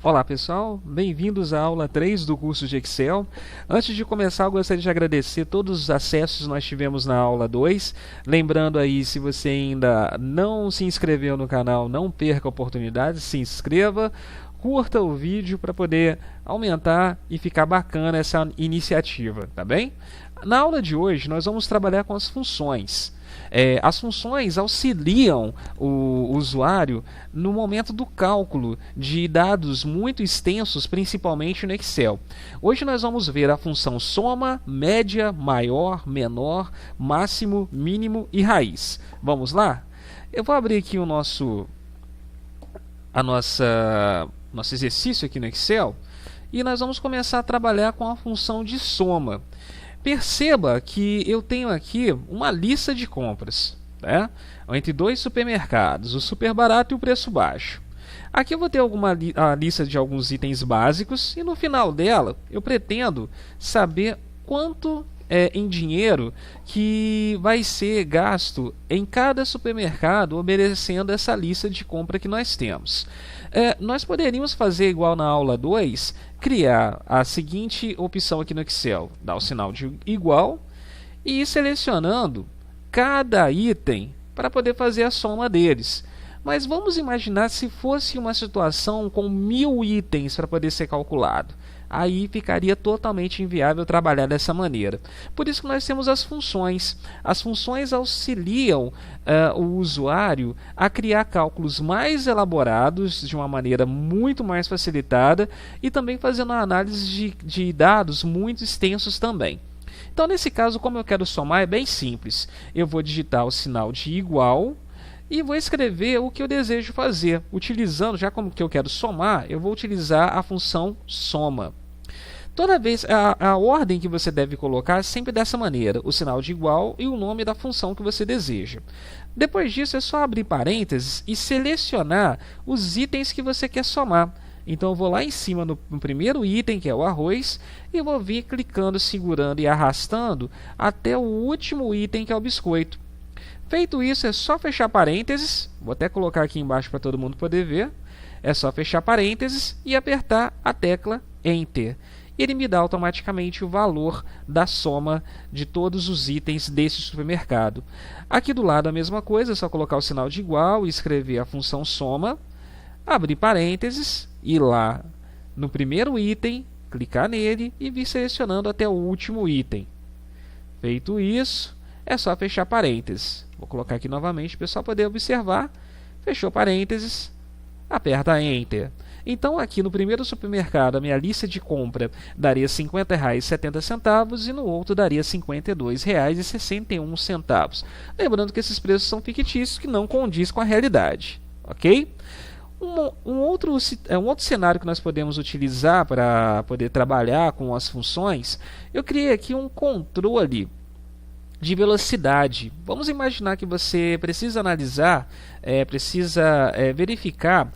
Olá pessoal, bem-vindos à aula 3 do curso de Excel. Antes de começar, eu gostaria de agradecer todos os acessos que nós tivemos na aula 2. Lembrando aí, se você ainda não se inscreveu no canal, não perca a oportunidade, se inscreva, curta o vídeo para poder aumentar e ficar bacana essa iniciativa, tá bem? Na aula de hoje, nós vamos trabalhar com as funções. As funções auxiliam o usuário no momento do cálculo de dados muito extensos, principalmente no Excel. Hoje nós vamos ver a função soma, média, maior, menor, máximo, mínimo e raiz. Vamos lá? Eu vou abrir aqui o nosso exercício aqui no Excel e nós vamos começar a trabalhar com a função de soma. Perceba que eu tenho aqui uma lista de compras, né? Entre dois supermercados, o super barato e o preço baixo. Aqui eu vou ter a lista de alguns itens básicos e no final dela eu pretendo saber quanto em dinheiro que vai ser gasto em cada supermercado obedecendo essa lista de compra que nós temos. Nós poderíamos fazer igual na aula 2, criar a seguinte opção aqui no Excel, dar o sinal de igual e ir selecionando cada item para poder fazer a soma deles. Mas vamos imaginar se fosse uma situação com 1000 itens para poder ser calculado. Aí ficaria totalmente inviável trabalhar dessa maneira. Por isso que nós temos as funções. As funções auxiliam o usuário a criar cálculos mais elaborados de uma maneira muito mais facilitada e também fazendo a análise de dados muito extensos também. Então, nesse caso, como eu quero somar, é bem simples. Eu vou digitar o sinal de igual e vou escrever o que eu desejo fazer. Utilizando, já como que eu quero somar, eu vou utilizar a função soma. Toda vez, a ordem que você deve colocar é sempre dessa maneira, o sinal de igual e o nome da função que você deseja. Depois disso, é só abrir parênteses e selecionar os itens que você quer somar. Então, eu vou lá em cima no primeiro item, que é o arroz, e vou vir clicando, segurando e arrastando até o último item, que é o biscoito. Feito isso, é só fechar parênteses, vou até colocar aqui embaixo para todo mundo poder ver, é só fechar parênteses e apertar a tecla Enter. Ele me dá automaticamente o valor da soma de todos os itens desse supermercado. Aqui do lado a mesma coisa, é só colocar o sinal de igual e escrever a função soma, abrir parênteses, ir lá no primeiro item, clicar nele e vir selecionando até o último item. Feito isso, é só fechar parênteses. Vou colocar aqui novamente para o pessoal poder observar. Fechou parênteses, aperta Enter. Então, aqui no primeiro supermercado, a minha lista de compra daria R$ 50,70 e no outro daria R$ 52,61. Lembrando que esses preços são fictícios, que não condiz com a realidade. Ok? Um outro cenário que nós podemos utilizar para poder trabalhar com as funções, eu criei aqui um controle de velocidade. Vamos imaginar que você precisa analisar, verificar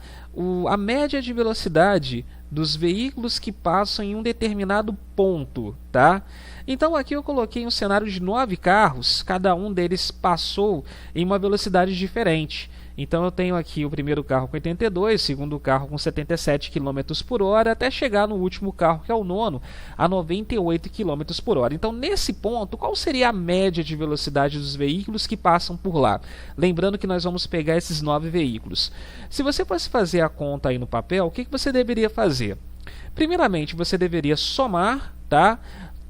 a média de velocidade dos veículos que passam em um determinado ponto, tá? Então aqui eu coloquei um cenário de 9 carros, cada um deles passou em uma velocidade diferente. Então eu tenho aqui o primeiro carro com 82, o segundo carro com 77 km por hora, até chegar no último carro, que é o nono, a 98 km por hora. Então nesse ponto, qual seria a média de velocidade dos veículos que passam por lá? Lembrando que nós vamos pegar esses 9 veículos. Se você fosse fazer a conta aí no papel, o que você deveria fazer? Primeiramente, você deveria somar, tá,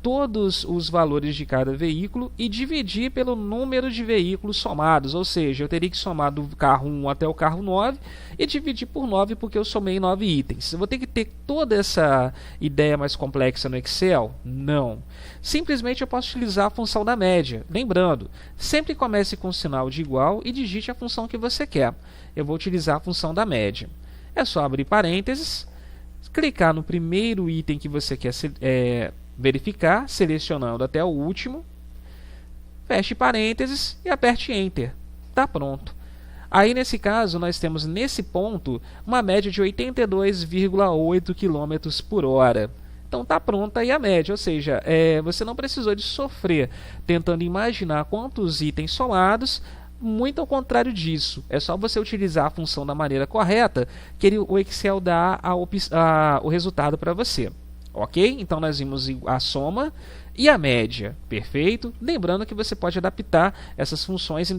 todos os valores de cada veículo e dividir pelo número de veículos somados, ou seja, eu teria que somar do carro 1 até o carro 9 e dividir por 9 porque eu somei 9 itens. Eu vou ter que ter toda essa ideia mais complexa no Excel? Não. Simplesmente eu posso utilizar a função da média. Lembrando, sempre comece com o sinal de igual e digite a função que você quer. Eu vou utilizar a função da média. É só abrir parênteses, clicar no primeiro item que você quer verificar, selecionando até o último, feche parênteses e aperte Enter. Está pronto. Aí nesse caso nós temos nesse ponto uma média de 82,8 km por hora. Então está pronta aí a média, ou seja, você não precisou de sofrer tentando imaginar quantos itens somados muito ao contrário disso. É só você utilizar a função da maneira correta que o Excel dá o resultado para você. Ok? Então nós vimos a soma e a média. Perfeito? Lembrando que você pode adaptar essas funções em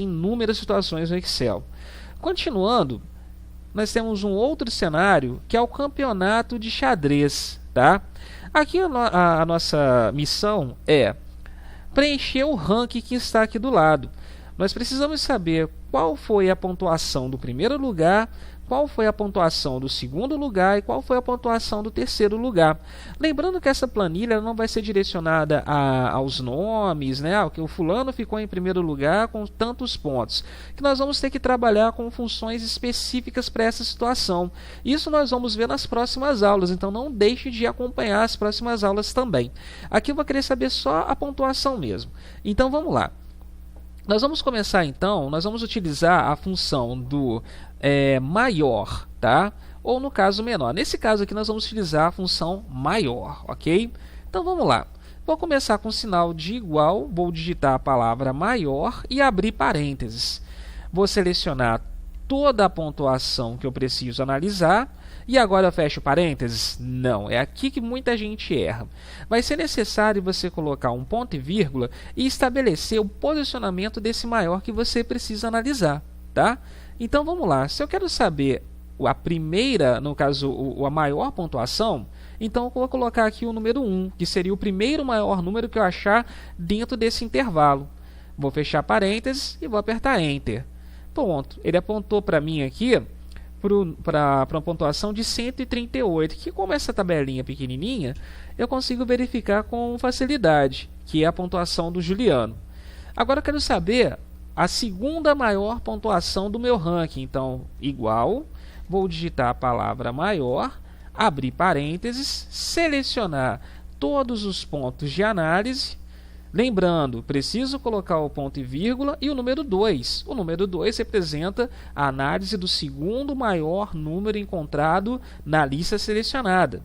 inúmeras situações no Excel. Continuando, nós temos um outro cenário que é o campeonato de xadrez. Tá? Aqui a nossa missão é preencher o ranking que está aqui do lado. Nós precisamos saber qual foi a pontuação do primeiro lugar, qual foi a pontuação do segundo lugar e qual foi a pontuação do terceiro lugar. Lembrando que essa planilha não vai ser direcionada aos nomes, né? Que o fulano ficou em primeiro lugar com tantos pontos. Que nós vamos ter que trabalhar com funções específicas para essa situação. Isso nós vamos ver nas próximas aulas, então não deixe de acompanhar as próximas aulas também. Aqui eu vou querer saber só a pontuação mesmo. Então vamos lá. Nós vamos começar então, nós vamos utilizar a função do maior, tá? Ou no caso menor. Nesse caso aqui nós vamos utilizar a função maior, ok? Então vamos lá. Vou começar com o sinal de igual, vou digitar a palavra maior e abrir parênteses. Vou selecionar toda a pontuação que eu preciso analisar. E agora eu fecho parênteses? Não, é aqui que muita gente erra. Vai ser necessário você colocar um ponto e vírgula e estabelecer o posicionamento desse maior que você precisa analisar, tá? Então vamos lá, se eu quero saber a primeira, no caso a maior pontuação, então eu vou colocar aqui o número 1, que seria o primeiro maior número que eu achar dentro desse intervalo. Vou fechar parênteses e vou apertar Enter. Pronto, ele apontou para mim aqui para uma pontuação de 138, que como essa tabelinha pequenininha, eu consigo verificar com facilidade, que é a pontuação do Juliano. Agora eu quero saber a segunda maior pontuação do meu ranking, então igual, vou digitar a palavra maior, abrir parênteses, selecionar todos os pontos de análise. Lembrando, preciso colocar o ponto e vírgula e o número 2. O número 2 representa a análise do segundo maior número encontrado na lista selecionada.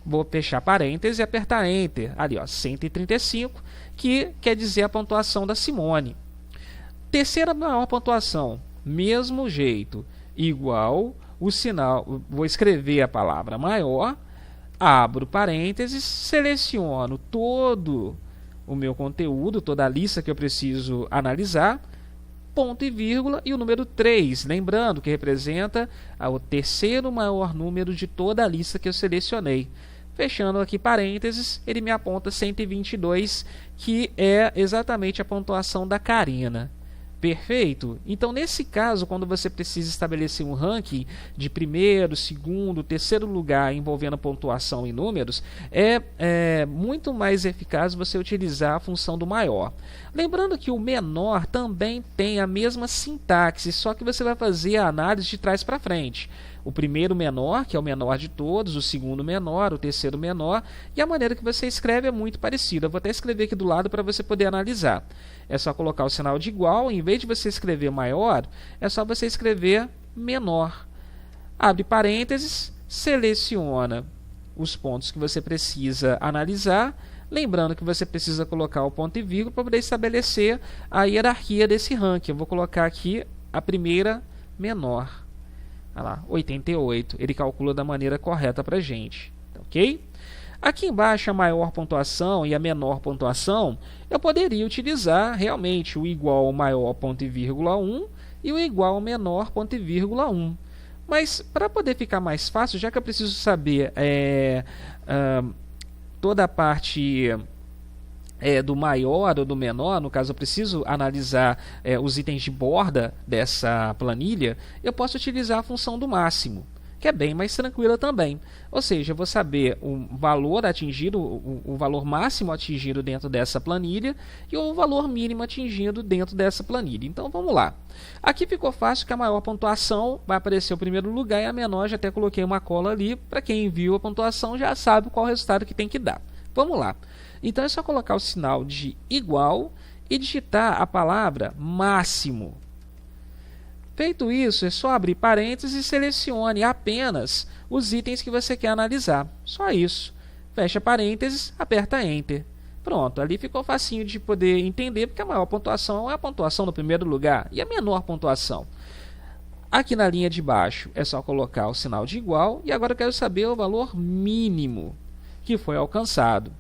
Vou fechar parênteses e apertar Enter. Ali, ó, 135, que quer dizer a pontuação da Simone. Terceira maior pontuação, mesmo jeito, igual, o sinal, vou escrever a palavra maior, abro parênteses, seleciono todo o meu conteúdo, toda a lista que eu preciso analisar, ponto e vírgula e o número 3, lembrando que representa o terceiro maior número de toda a lista que eu selecionei. Fechando aqui parênteses, ele me aponta 122, que é exatamente a pontuação da Karina. Perfeito? Então, nesse caso, quando você precisa estabelecer um ranking de primeiro, segundo, terceiro lugar envolvendo pontuação e números, é muito mais eficaz você utilizar a função do maior. Lembrando que o menor também tem a mesma sintaxe, só que você vai fazer a análise de trás para frente. O primeiro menor, que é o menor de todos, o segundo menor, o terceiro menor, e a maneira que você escreve é muito parecida. Eu vou até escrever aqui do lado para você poder analisar. É só colocar o sinal de igual, em vez de você escrever maior, é só você escrever menor. Abre parênteses, seleciona os pontos que você precisa analisar, lembrando que você precisa colocar o ponto e vírgula para poder estabelecer a hierarquia desse ranking. Eu vou colocar aqui a primeira menor. Olha lá, 88. Ele calcula da maneira correta para a gente. Ok? Aqui embaixo, a maior pontuação e a menor pontuação, eu poderia utilizar realmente o igual maior ponto e vírgula 1 e o igual menor ponto e vírgula 1. Mas, para poder ficar mais fácil, já que eu preciso saber toda a parte do maior ou do menor, no caso eu preciso analisar os itens de borda dessa planilha, eu posso utilizar a função do máximo, que é bem mais tranquila também. Ou seja, eu vou saber o valor atingido, o valor máximo atingido dentro dessa planilha e o valor mínimo atingido dentro dessa planilha. Então vamos lá. Aqui ficou fácil que a maior pontuação vai aparecer o primeiro lugar e a menor, já até coloquei uma cola ali, para quem viu a pontuação já sabe qual o resultado que tem que dar. Vamos lá. Então é só colocar o sinal de igual e digitar a palavra máximo. Feito isso, é só abrir parênteses e selecione apenas os itens que você quer analisar. Só isso. Fecha parênteses, aperta Enter. Pronto, ali ficou facinho de poder entender, porque a maior pontuação é a pontuação no primeiro lugar e a menor pontuação. Aqui na linha de baixo é só colocar o sinal de igual e agora eu quero saber o valor mínimo que foi alcançado.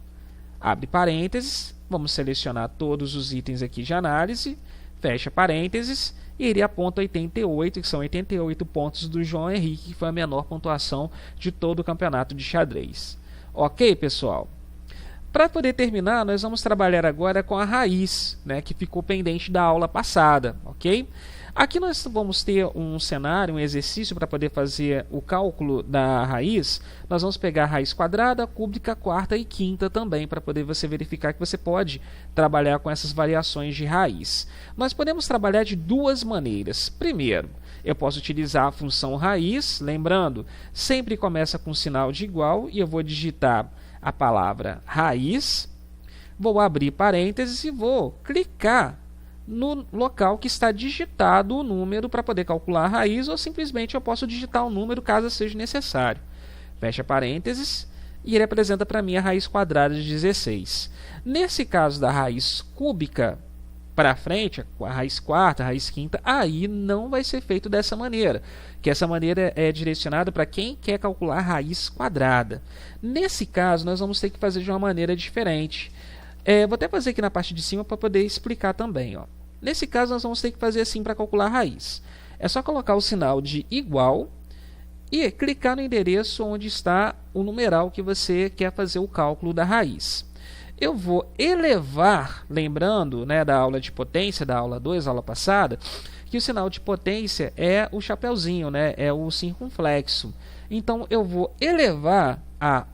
Abre parênteses, vamos selecionar todos os itens aqui de análise, fecha parênteses e ele aponta 88, que são 88 pontos do João Henrique, que foi a menor pontuação de todo o campeonato de xadrez. Ok, pessoal? Para poder terminar, nós vamos trabalhar agora com a raiz, né, que ficou pendente da aula passada, ok? Aqui nós vamos ter um cenário, um exercício para poder fazer o cálculo da raiz. Nós vamos pegar a raiz quadrada, cúbica, quarta e quinta também, para poder você verificar que você pode trabalhar com essas variações de raiz. Nós podemos trabalhar de duas maneiras. Primeiro, eu posso utilizar a função raiz, lembrando, sempre começa com sinal de igual e eu vou digitar a palavra raiz, vou abrir parênteses e vou clicar no local que está digitado o número para poder calcular a raiz, ou simplesmente eu posso digitar o número caso seja necessário. Fecha parênteses e ele apresenta para mim a raiz quadrada de 16. Nesse caso da raiz cúbica para frente, a raiz quarta, a raiz quinta, aí não vai ser feito dessa maneira, que essa maneira é direcionada para quem quer calcular a raiz quadrada. Nesse caso, nós vamos ter que fazer de uma maneira diferente. Vou até fazer aqui na parte de cima para poder explicar também. Ó. Nesse caso, nós vamos ter que fazer assim para calcular a raiz. É só colocar o sinal de igual e clicar no endereço onde está o numeral que você quer fazer o cálculo da raiz. Eu vou elevar, lembrando, né, da aula de potência, da aula 2, aula passada, que o sinal de potência é o chapeuzinho, né, é o circunflexo. Então, eu vou elevar a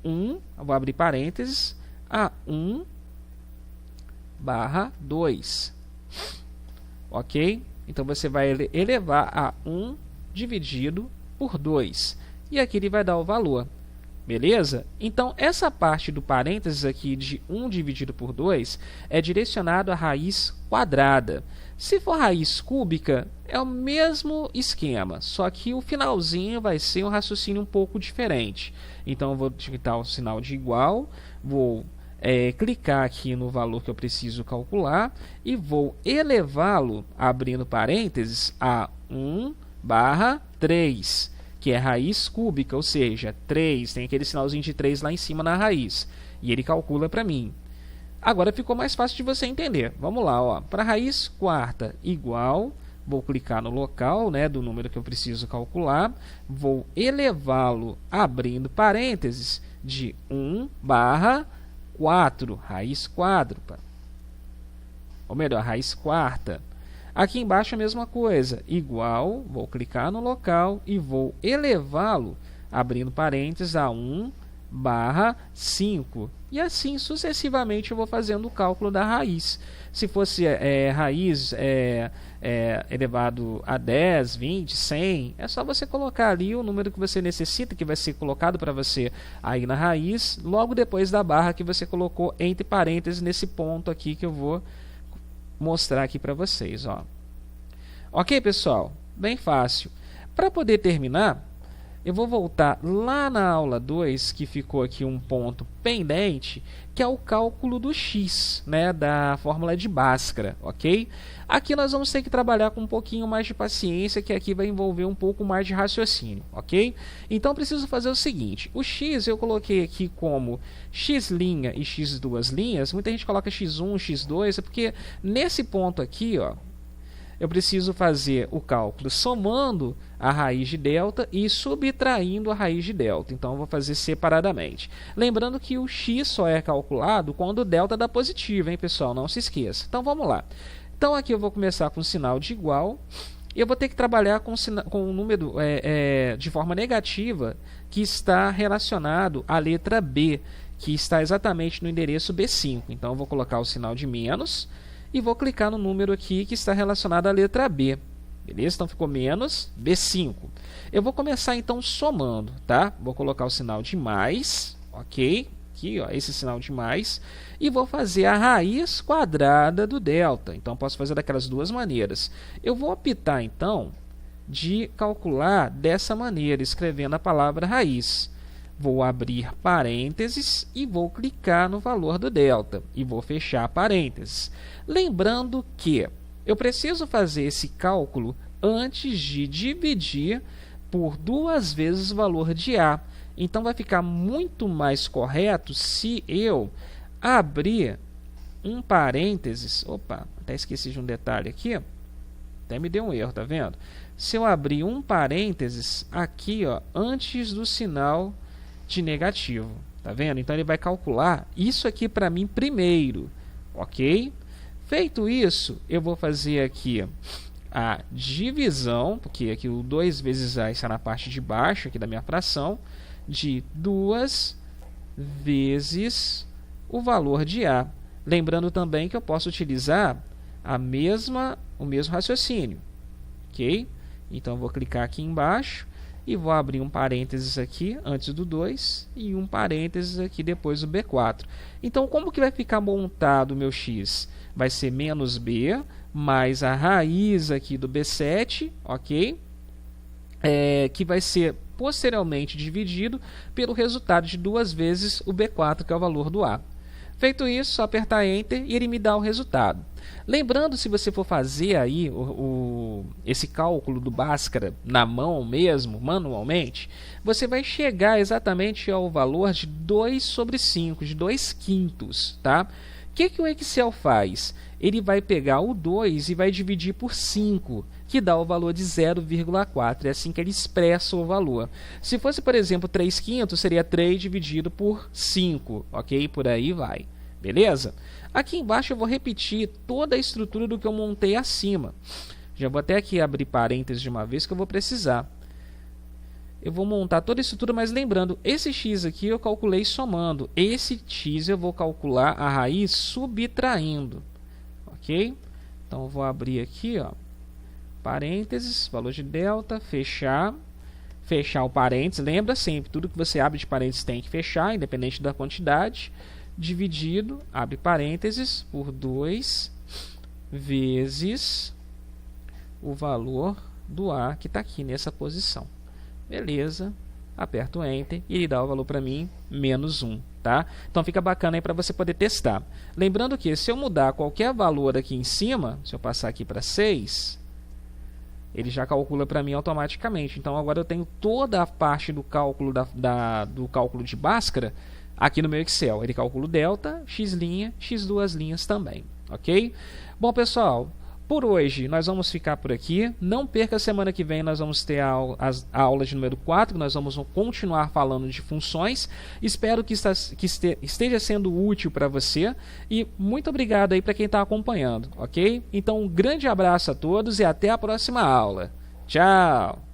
1, vou abrir parênteses, a 1/2. Ok? Então você vai elevar a 1 dividido por 2. E aqui ele vai dar o valor. Beleza? Então essa parte do parênteses aqui de 1 dividido por 2 é direcionado à raiz quadrada. Se for raiz cúbica, é o mesmo esquema, só que o finalzinho vai ser um raciocínio um pouco diferente. Então eu vou digitar o sinal de igual, vou clicar aqui no valor que eu preciso calcular e vou elevá-lo, abrindo parênteses, a 1/3, que é raiz cúbica, ou seja, 3, tem aquele sinalzinho de 3 lá em cima na raiz, e ele calcula para mim. Agora ficou mais fácil de você entender. Vamos lá, para raiz quarta igual, vou clicar no local, né, do número que eu preciso calcular, vou elevá-lo, abrindo parênteses, de 1/4, raiz quádrupla, ou melhor, raiz quarta. Aqui embaixo a mesma coisa, igual, vou clicar no local e vou elevá-lo, abrindo parênteses, a 1/5. E assim sucessivamente eu vou fazendo o cálculo da raiz. Se fosse raiz elevado a 10, 20, 100, é só você colocar ali o número que você necessita, que vai ser colocado para você aí na raiz, logo depois da barra que você colocou entre parênteses nesse ponto aqui que eu vou mostrar aqui para vocês. Ó. Ok, pessoal? Bem fácil. Para poder terminar, eu vou voltar lá na aula 2, que ficou aqui um ponto pendente, que é o cálculo do x, né, da fórmula de Bhaskara, ok? Aqui nós vamos ter que trabalhar com um pouquinho mais de paciência, que aqui vai envolver um pouco mais de raciocínio, ok? Então preciso fazer o seguinte, o x eu coloquei aqui como x' e x duas linhas, muita gente coloca x1, x2, é porque nesse ponto aqui, ó, eu preciso fazer o cálculo somando a raiz de delta e subtraindo a raiz de delta. Então, eu vou fazer separadamente. Lembrando que o x só é calculado quando o delta dá positivo, hein, pessoal? Não se esqueça. Então, vamos lá. Então, aqui eu vou começar com o sinal de igual. E eu vou ter que trabalhar com um número de forma negativa que está relacionado à letra B, que está exatamente no endereço B5. Então, eu vou colocar o sinal de menos e vou clicar no número aqui que está relacionado à letra B. Beleza? Então ficou menos B5. Eu vou começar então somando, tá? Vou colocar o sinal de mais, ok? Aqui, ó, esse sinal de mais. E vou fazer a raiz quadrada do delta. Então posso fazer daquelas duas maneiras. Eu vou optar então de calcular dessa maneira, escrevendo a palavra raiz. vou abrir parênteses e vou clicar no valor do delta e vou fechar parênteses. Lembrando que eu preciso fazer esse cálculo antes de dividir por 2 vezes o valor de A. Então vai ficar muito mais correto se eu abrir um parênteses. Opa, até esqueci de um detalhe aqui. Até me deu um erro, tá vendo? Se eu abrir um parênteses aqui, ó, antes do sinal de negativo, tá vendo? Então ele vai calcular isso aqui para mim primeiro, ok? Feito isso, eu vou fazer aqui a divisão, porque aqui o 2 vezes A está na parte de baixo aqui da minha fração, de 2 vezes o valor de A. Lembrando também que eu posso utilizar o mesmo raciocínio, ok? Então eu vou clicar aqui embaixo e vou abrir um parênteses aqui antes do 2 e um parênteses aqui depois do B4. Então como que vai ficar montado o meu x? Vai ser menos b mais a raiz aqui do B7, ok? Que vai ser posteriormente dividido pelo resultado de 2 vezes o B4, que é o valor do A. Feito isso, só apertar Enter e ele me dá o resultado. Lembrando, se você for fazer aí esse cálculo do Bhaskara na mão mesmo, manualmente, você vai chegar exatamente ao valor de 2 sobre 5, de 2/5, tá? O que o Excel faz? Ele vai pegar o 2 e vai dividir por 5, que dá o valor de 0,4. É assim que ele expressa o valor. Se fosse, por exemplo, 3/5, seria 3 dividido por 5, ok? Por aí vai. Beleza? Aqui embaixo eu vou repetir toda a estrutura do que eu montei acima. Já vou até aqui abrir parênteses de uma vez que eu vou precisar. Eu vou montar toda a estrutura, mas lembrando, esse x aqui eu calculei somando. Esse x eu vou calcular a raiz subtraindo. Ok? Então eu vou abrir aqui, ó, parênteses, valor de delta, fechar o parênteses. Lembra sempre, tudo que você abre de parênteses tem que fechar, independente da quantidade. Dividido, abre parênteses, por 2 vezes o valor do A que está aqui nessa posição. Beleza, aperto Enter e ele dá o valor para mim, menos 1. Tá? Então fica bacana aí para você poder testar. Lembrando que se eu mudar qualquer valor aqui em cima, se eu passar aqui para 6, ele já calcula para mim automaticamente. Então agora eu tenho toda a parte do cálculo do cálculo de Bhaskara aqui no meu Excel. Ele calcula o delta, x', x2' também, ok? Bom, pessoal, por hoje nós vamos ficar por aqui. Não perca, semana que vem nós vamos ter a aula de número 4, nós vamos continuar falando de funções. Espero que esteja sendo útil para você e muito obrigado aí para quem está acompanhando, ok? Então um grande abraço a todos e até a próxima aula. Tchau!